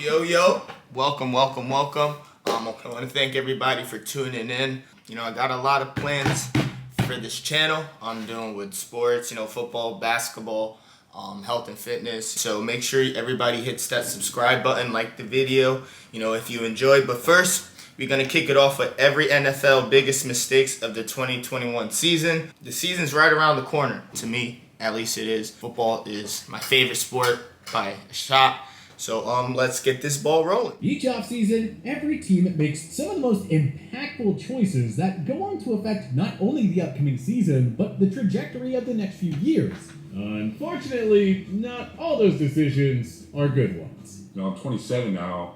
Yo, welcome. I want to thank everybody for tuning in. You know, I got a lot of plans for this channel. I'm doing with sports, you know, football, basketball, health and fitness. So make sure everybody hits that subscribe button, like the video, you know, if you enjoyed. But first, we're going to kick it off with every NFL biggest mistakes of the 2021 season. The season's right around the corner. To me, at least it is. Football is my favorite sport by a shot. So let's get this ball rolling. Each offseason, every team makes some of the most impactful choices that go on to affect not only the upcoming season, but the trajectory of the next few years. Unfortunately, not all those decisions are good ones. You know, I'm 27 now.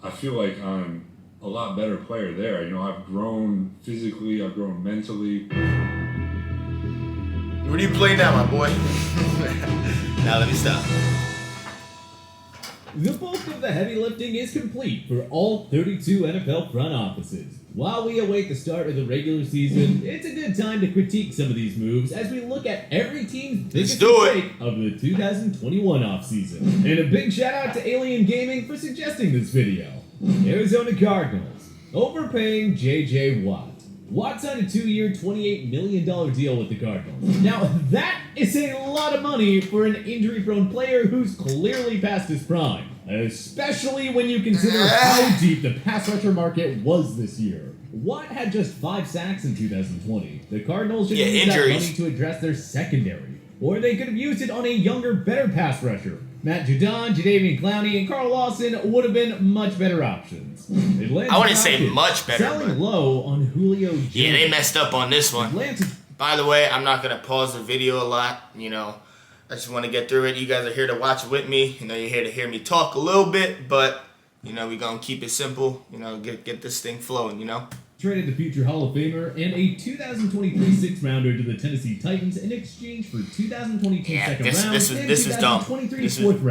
I feel like I'm a lot better player there. You know, I've grown physically, I've grown mentally. What do you play now, my boy? Now let me stop. The bulk of the heavy lifting is complete for all 32 NFL front offices. While we await the start of the regular season, it's a good time to critique some of these moves as we look at every team's biggest mistake of the 2021 offseason. And a big shout out to Alien Gaming for suggesting this video. Arizona Cardinals, overpaying J.J. Watt. Watt signed a 2-year, $28 million deal with the Cardinals. Now, that is a lot of money for an injury-prone player who's clearly past his prime, especially when you consider how deep the pass rusher market was this year. Watt had just 5 sacks in 2020. The Cardinals should have used that money to address their secondary, or they could have used it on a younger, better pass rusher. Matt Judon, Jadeveon Clowney, and Carl Lawson would have been much better options. I wouldn't say much better. Selling low on Julio Jones. Yeah, they messed up on this one. By the way, I'm not going to pause the video a lot. You know, I just want to get through it. You guys are here to watch it with me. You know, you're here to hear me talk a little bit, but, you know, we're going to keep it simple. You know, get this thing flowing, you know. Traded the future Hall of Famer and a 2023 sixth-rounder to the Tennessee Titans in exchange for 2022 second round this is dumb.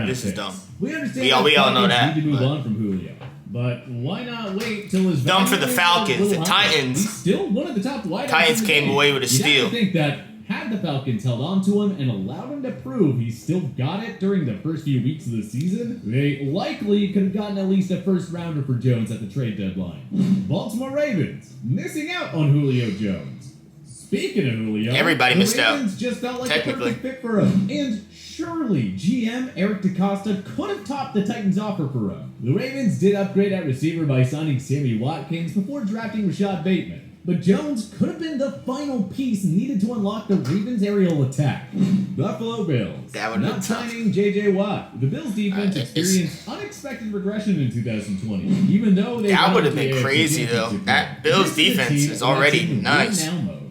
This is dumb. We understand we all know that. Need to move on from Julio, but why not wait till his dumb for the Falcons, the Titans. He's still one of the top wideouts. Titans came away with a steal. I think that had the Falcons held on to him and allowed him to prove he still got it during the first few weeks of the season, they likely could have gotten at least a first-rounder for Jones at the trade deadline. Baltimore Ravens, missing out on Julio Jones. Speaking of Julio, everybody missed out. The Ravens just felt like a perfect fit for him. And surely GM Eric DeCosta could have topped the Titans' offer for him. The Ravens did upgrade at receiver by signing Sammy Watkins before drafting Rashad Bateman. But Jones could have been the final piece needed to unlock the Ravens' aerial attack. Buffalo Bills, not signing J.J. Watt. The Bills' defense experienced unexpected regression in 2020, even though they that would have been crazy, though. That Bills' defense is already nice.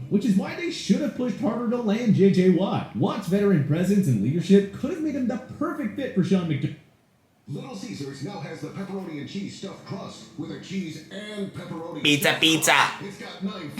Which is why they should have pushed harder to land J.J. Watt. Watt's veteran presence and leadership could have made him the perfect fit for Sean McDermott. Little Caesars now has the pepperoni and cheese stuffed crust with a cheese and pepperoni. Pizza. It's got 9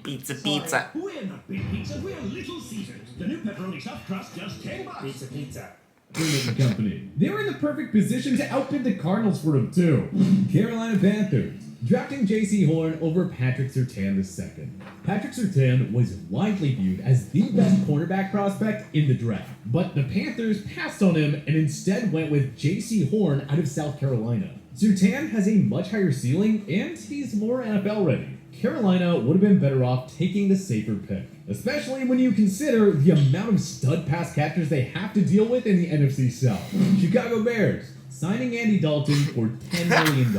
Pizza. We're not big pizza, we're Little Caesars. The new pepperoni stuffed crust, just $10. Pizza. The company. They were in the perfect position to outbid the Cardinals for him, too. Carolina Panthers, drafting JC Horn over Patrick Surtain II. Patrick Surtain was widely viewed as the best cornerback prospect in the draft, but the Panthers passed on him and instead went with JC Horn out of South Carolina. Surtain has a much higher ceiling, and he's more NFL ready. Carolina would have been better off taking the safer pick, especially when you consider the amount of stud pass catchers they have to deal with in the NFC South. Chicago Bears, signing Andy Dalton for $10 million.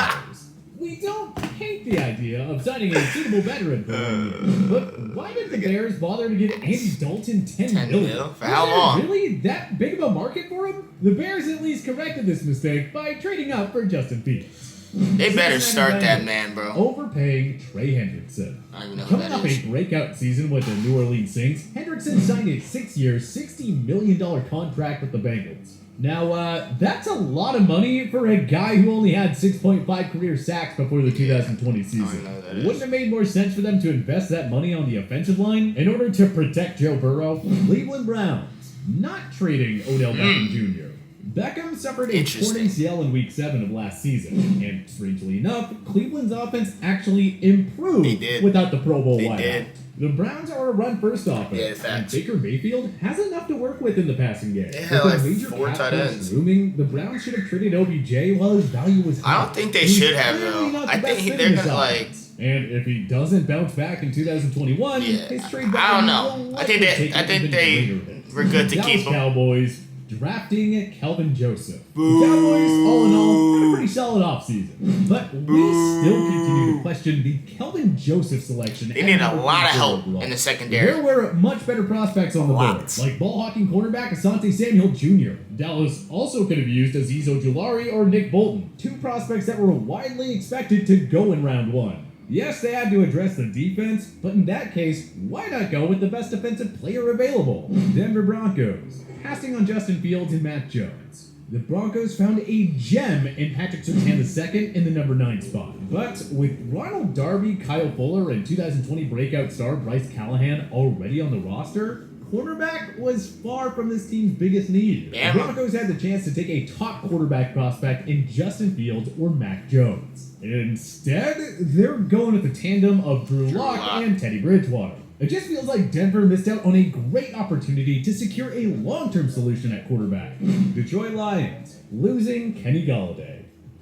We don't hate the idea of signing a suitable veteran for 1 year, but why did the Bears bother to give Andy Dalton $10 million? For how long? Really that big of a market for him? The Bears at least corrected this mistake by trading up for Justin Fields. They better start that man, bro. Overpaying Trey Hendrickson. Coming off a breakout season with the New Orleans Saints, Hendrickson signed a 6-year, $60 million contract with the Bengals. Now, that's a lot of money for a guy who only had 6.5 career sacks before the 2020 season. Wouldn't it make more sense for them to invest that money on the offensive line in order to protect Joe Burrow? Cleveland Browns, not trading Odell Beckham Jr. Beckham suffered a torn ACL in Week 7 of last season, and strangely enough, Cleveland's offense actually improved without the Pro Bowl wideout. The Browns are a run-first offense, Yeah, and facts. Baker Mayfield has enough to work with in the passing game. They With had a like major 4 cap tight crunch ends. looming, the Browns should have traded OBJ while his value was high. I don't think they He's should have, clearly though. not I the best think fit they're in this gonna, like- offense. And if he doesn't bounce back in 2021, Yeah. his trade I don't value know. will I think likely they- take I an think even they greater hit. were good to Dallas keep him. Cowboys drafting Kelvin Joseph. The Cowboys, all in all, had a pretty solid offseason. But we still continue to question the Kelvin Joseph selection. They at need a number lot of 3 help overall. in the There secondary. were much better prospects on the board, Lots. like ball-hawking cornerback Asante Samuel Jr. Dallas also could have used Azeez Ojulari or Nick Bolton, 2 prospects that were widely expected to go in round 1. Yes, they had to address the defense, but in that case, why not go with the best defensive player available? Denver Broncos, passing on Justin Fields and Matt Jones. The Broncos found a gem in Patrick Surtain II in the number 9 spot. But with Ronald Darby, Kyle Fuller, and 2020 breakout star Bryce Callahan already on the roster, quarterback was far from this team's biggest need. Damn. The Broncos had the chance to take a top quarterback prospect in Justin Fields or Mac Jones. Instead, they're going with the tandem of Drew Lock Lock. and Teddy Bridgewater. It just feels like Denver missed out on a great opportunity to secure a long-term solution at quarterback. Detroit Lions, losing Kenny Golladay.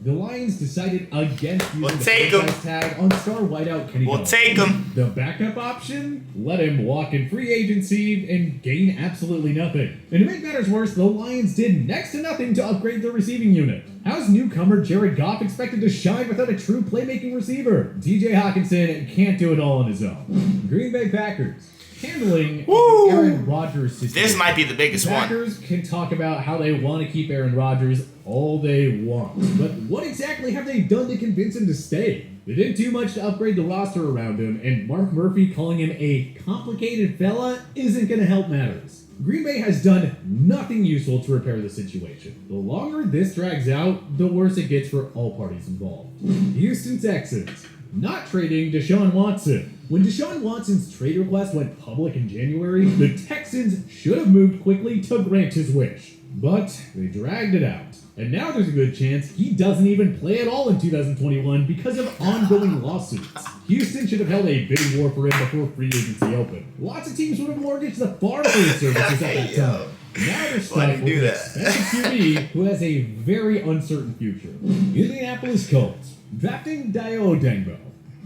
The Lions decided against using We'll the take 'em. franchise tag on star wideout Kenny We'll Golladay. take 'em. The backup option? Let him walk in free agency and gain absolutely nothing. And to make matters worse, the Lions did next to nothing to upgrade their receiving unit. How's newcomer Jared Goff expected to shine without a true playmaking receiver? TJ Hawkinson can't do it all on his own. Green Bay Packers, handling Woo! Aaron Rodgers situation. This might be the biggest one. Packers can talk about how they want to keep Aaron Rodgers all they want, but what exactly have they done to convince him to stay? They didn't do much to upgrade the roster around him, and Mark Murphy calling him a complicated fella isn't going to help matters. Green Bay has done nothing useful to repair the situation. The longer this drags out, the worse it gets for all parties involved. Houston Texans, not trading Deshaun Watson. When Deshaun Watson's trade request went public in January, the Texans should have moved quickly to grant his wish. But they dragged it out. And now there's a good chance he doesn't even play at all in 2021 because of ongoing lawsuits. Houston should have held a bidding war for him before free agency opened. Lots of teams would have mortgaged the farm for his services at that time. Now they're Why stuck do you with do an that? expensive QB who has a very uncertain future. Indianapolis Colts, drafting Dayo Odengbo.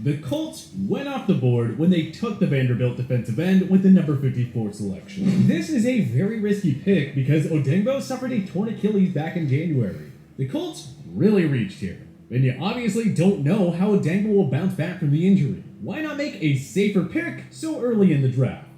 The Colts went off the board when they took the Vanderbilt defensive end with the number 54 selection. This is a very risky pick because Odengbo suffered a torn Achilles back in January. The Colts really reached here, and you obviously don't know how Odengbo will bounce back from the injury. Why not make a safer pick so early in the draft?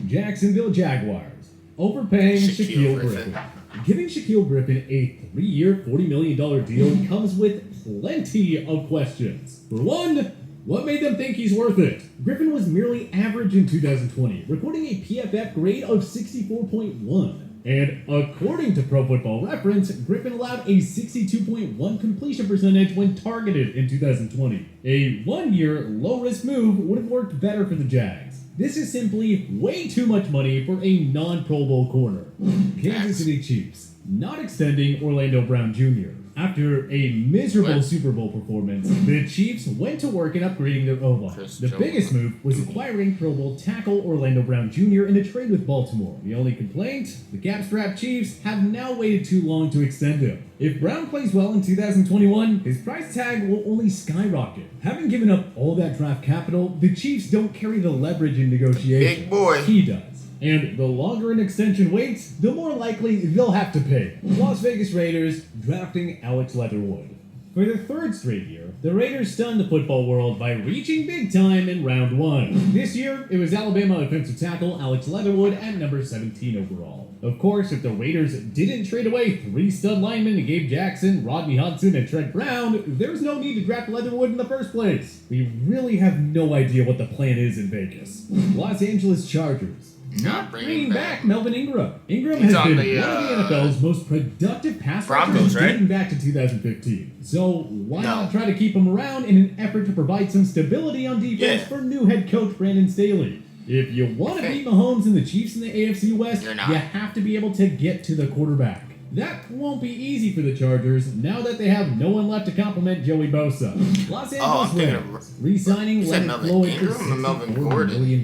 Jacksonville Jaguars, overpaying Shaquille Griffin. Giving Shaquille Griffin a 3-year, $40 million deal comes with plenty of questions. For one, what made them think he's worth it? Griffin was merely average in 2020, recording a PFF grade of 64.1. And according to Pro Football Reference, Griffin allowed a 62.1 completion percentage when targeted in 2020. A 1-year, low-risk move would have worked better for the Jags. This is simply way too much money for a non-Pro Bowl corner. Kansas City Chiefs, not extending Orlando Brown Jr. After a miserable Super Bowl performance, the Chiefs went to work in upgrading their O-line. The biggest move was acquiring Pro Bowl tackle Orlando Brown Jr. in a trade with Baltimore. The only complaint? The cap-strapped Chiefs have now waited too long to extend him. If Brown plays well in 2021, his price tag will only skyrocket. Having given up all that draft capital, the Chiefs don't carry the leverage in negotiations. Big boy. He does. And the longer an extension waits, the more likely they'll have to pay. Las Vegas Raiders drafting Alex Leatherwood. For the 3rd straight year, the Raiders stunned the football world by reaching big time in round 1. This year, it was Alabama offensive tackle Alex Leatherwood at number 17 overall. Of course, if the Raiders didn't trade away 3 stud linemen to Gabe Jackson, Rodney Hudson, and Trent Brown, there's no need to draft Leatherwood in the first place. We really have no idea what the plan is in Vegas. Los Angeles Chargers. Not Bringing back Melvin Ingram. Ingram He's has on been the, one of the NFL's most productive pass Broncos, rushers right? dating back to 2015. So why No. not try to keep him around in an effort to provide some stability on defense Yeah. for new head coach Brandon Staley? If you want to beat Mahomes and the Chiefs in the AFC West, You're not. you have to be able to get to the quarterback. That won't be easy for the Chargers now that they have no one left to complement Joey Bosa. Los I'm Angeles thinking Rams of- re-signing You said Leonard Melvin Floyd for Ingram or Melvin $64 Gordon? million.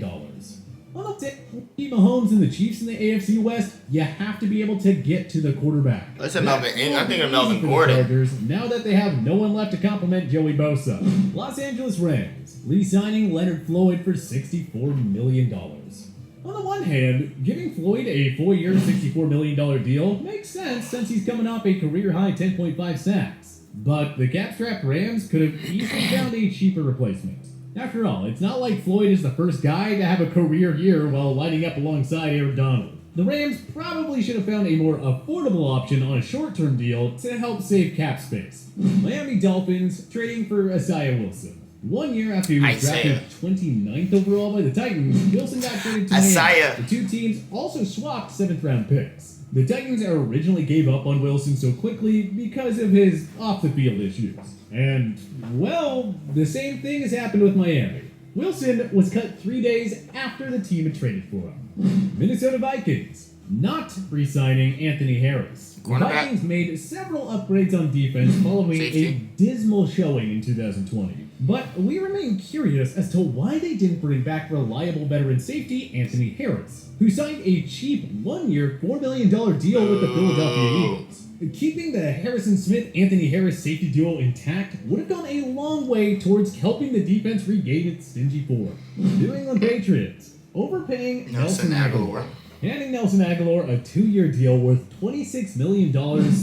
Well, to beat Mahomes and the Chiefs in the AFC West, you have to be able to get to the quarterback. Listen, Melvin, I'm thinking of Easy Melvin for the Gordon. Chargers, now that they have no one left to compliment Joey Bosa. Los Angeles Rams, re-signing Leonard Floyd for $64 million. On the one hand, giving Floyd a 4-year, $64 million deal makes sense since he's coming off a career-high 10.5 sacks. But the cap-strapped Rams could have easily found a cheaper replacement. After all, it's not like Floyd is the first guy to have a career year while lining up alongside Aaron Donald. The Rams probably should have found a more affordable option on a short-term deal to help save cap space. Miami Dolphins trading for Isaiah Wilson. 1 year after he was drafted 29th overall by the Titans, Wilson got traded to Miami. The two teams also swapped 7th-round picks. The Titans originally gave up on Wilson so quickly because of his off-the-field issues. And, well, the same thing has happened with Miami. Wilson was cut 3 days after the team had traded for him. Minnesota Vikings, not re-signing Anthony Harris. The Vikings made several upgrades on defense following a dismal showing in 2020. But we remain curious as to why they didn't bring back reliable veteran safety Anthony Harris, who signed a cheap 1-year, $4 million deal with the Philadelphia Eagles. Keeping the Harrison Smith-Anthony Harris safety duo intact would have gone a long way towards helping the defense regain its stingy form. New England Patriots, overpaying Nelson Aguilar. Handing Nelson Aguilar a 2-year deal worth $26 million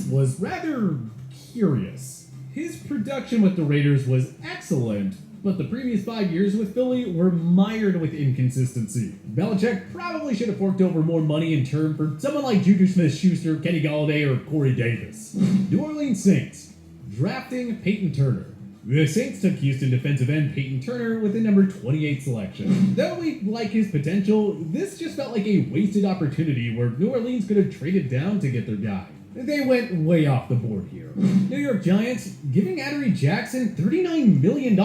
was rather curious. His production with the Raiders was excellent, but the previous 5 years with Philly were mired with inconsistency. Belichick probably should have forked over more money in turn for someone like Juju Smith-Schuster, Kenny Golladay, or Corey Davis. New Orleans Saints, drafting Payton Turner. The Saints took Houston defensive end Payton Turner with the number 28 selection. Though we like his potential, this just felt like a wasted opportunity where New Orleans could have traded down to get their guy. They went way off the board here. New York Giants giving Adoree Jackson $39 million.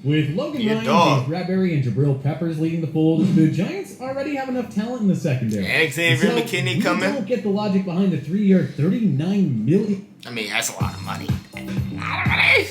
With Logan Ryan, James Bradbury, and Jabril Peppers leading the fold, the Giants already have enough talent in the secondary. Xavier McKinney coming. I don't get the logic behind the 3-year, $39 million. I mean, that's a lot of money. A lot of money.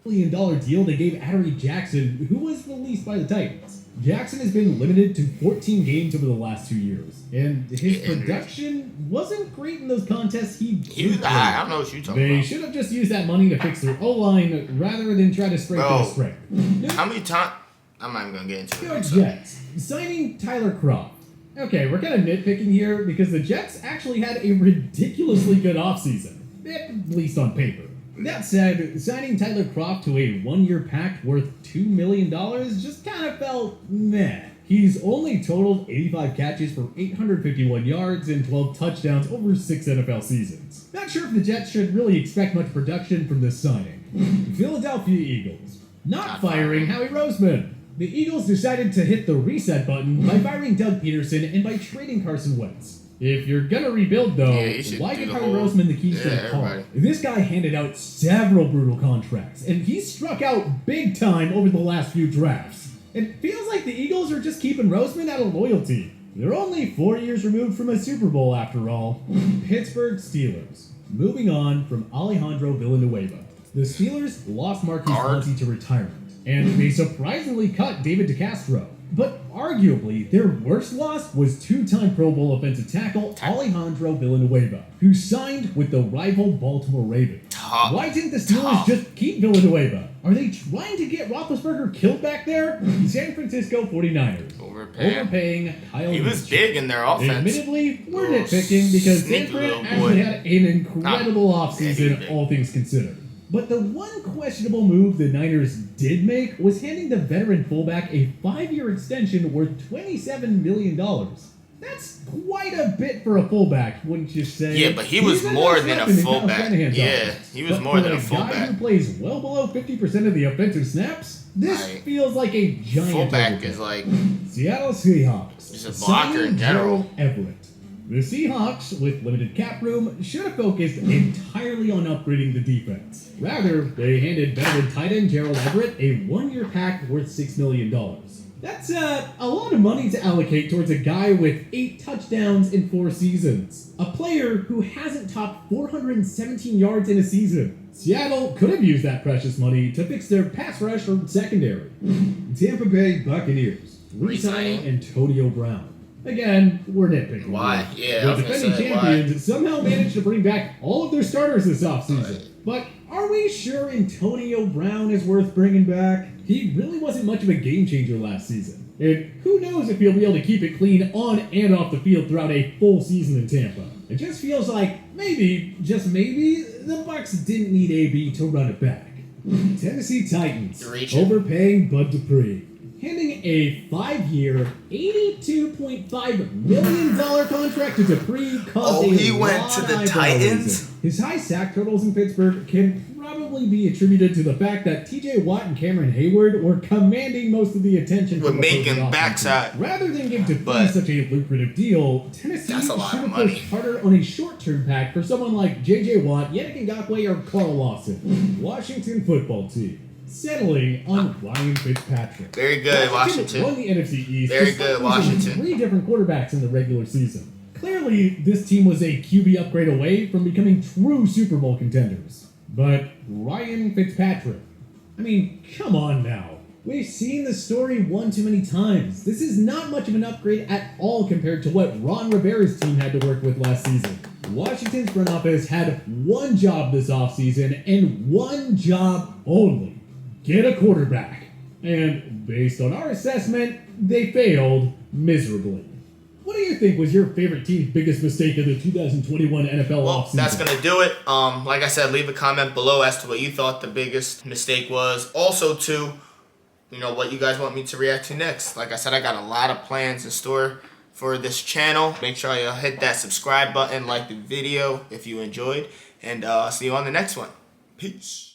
$1 million deal they gave Adoree Jackson, who was released by the Titans. Jackson has been limited to 14 games over the last 2 years, and his production wasn't great in those contests he was I don't know what you're talking about. They should have just used that money to fix their O-line rather than try to strengthen the strength. How many times? I'm not even going to get into it. Jets, signing Tyler Croft. Okay, we're kind of nitpicking here because the Jets actually had a ridiculously good offseason, at least on paper. That said, signing Tyler Croft to a 1-year pact worth $2 million just kind of felt meh. He's only totaled 85 catches for 851 yards and 12 touchdowns over 6 NFL seasons. Not sure if the Jets should really expect much production from this signing. Philadelphia Eagles, not firing Howie Roseman. The Eagles decided to hit the reset button by firing Doug Peterson and by trading Carson Wentz. If you're gonna rebuild, though, why give Howie Roseman the keys to the car? This guy handed out several brutal contracts, and he struck out big time over the last few drafts. It feels like the Eagles are just keeping Roseman out of loyalty. They're only 4 years removed from a Super Bowl, after all. Pittsburgh Steelers, moving on from Alejandro Villanueva. The Steelers lost Marquise Pouncey to retirement, and they surprisingly cut David DeCastro. But arguably, their worst loss was 2-time Pro Bowl offensive tackle Alejandro Villanueva, who signed with the rival Baltimore Ravens. Why didn't the Steelers just keep Villanueva? Are they trying to get Roethlisberger killed back there? San Francisco 49ers. Overpaying Kyle He was big in their offense. Admittedly, we're nitpicking because San Fran actually had an incredible offseason, all things considered. But the one questionable move the Niners did make was handing the veteran fullback a 5-year extension worth $27 million. That's quite a bit for a fullback, wouldn't you say? Yeah, but he was more than a fullback. Yeah, he was more than a fullback. For a guy who plays well below 50% of the offensive snaps, this feels like a giant fullback is like Seattle Seahawks. He's a blocker in general. Everett. The Seahawks, with limited cap room, should have focused entirely on upgrading the defense. Rather, they handed veteran tight end Gerald Everett a 1-year pact worth $6 million. That's a lot of money to allocate towards a guy with 8 touchdowns in 4 seasons. A player who hasn't topped 417 yards in a season. Seattle could have used that precious money to fix their pass rush or secondary. Tampa Bay Buccaneers re-signing Antonio Brown. Again, we're nitpicking. Why? Yeah, The defending champions somehow managed to bring back all of their starters this offseason. But are we sure Antonio Brown is worth bringing back? He really wasn't much of a game changer last season. And who knows if he'll be able to keep it clean on and off the field throughout a full season in Tampa. It just feels like maybe, just maybe, the Bucs didn't need AB to run it back. Tennessee Titans overpaying Bud Dupree, handing a 5-year, $82.5 million contract to Dupree caused he went to the Titans? His high sack totals in Pittsburgh can probably be attributed to the fact that TJ Watt and Cameron Hayward were commanding most of the attention. We're making backside. Rather than give Dupree such a lucrative deal, Tennessee should have pushed harder on a short-term pack for someone like J.J. Watt, Yannick Ngakoue, or Carl Lawson. Washington football team settling on Ryan Fitzpatrick. Very good, Washington. Won the NFC East. Very good, Washington. 3 different quarterbacks in the regular season. Clearly, this team was a QB upgrade away from becoming true Super Bowl contenders. But Ryan Fitzpatrick, I mean, come on now. We've seen the story one too many times. This is not much of an upgrade at all compared to what Ron Rivera's team had to work with last season. Washington's front office had one job this offseason and one job only. Get a quarterback. And based on our assessment, they failed miserably. What do you think was your favorite team's biggest mistake of the 2021 NFL offseason? That's going to do it. Like I said, leave a comment below as to what you thought the biggest mistake was. Also, too, what you guys want me to react to next. Like I said, I got a lot of plans in store for this channel. Make sure you hit that subscribe button, like the video if you enjoyed, and see you on the next one. Peace.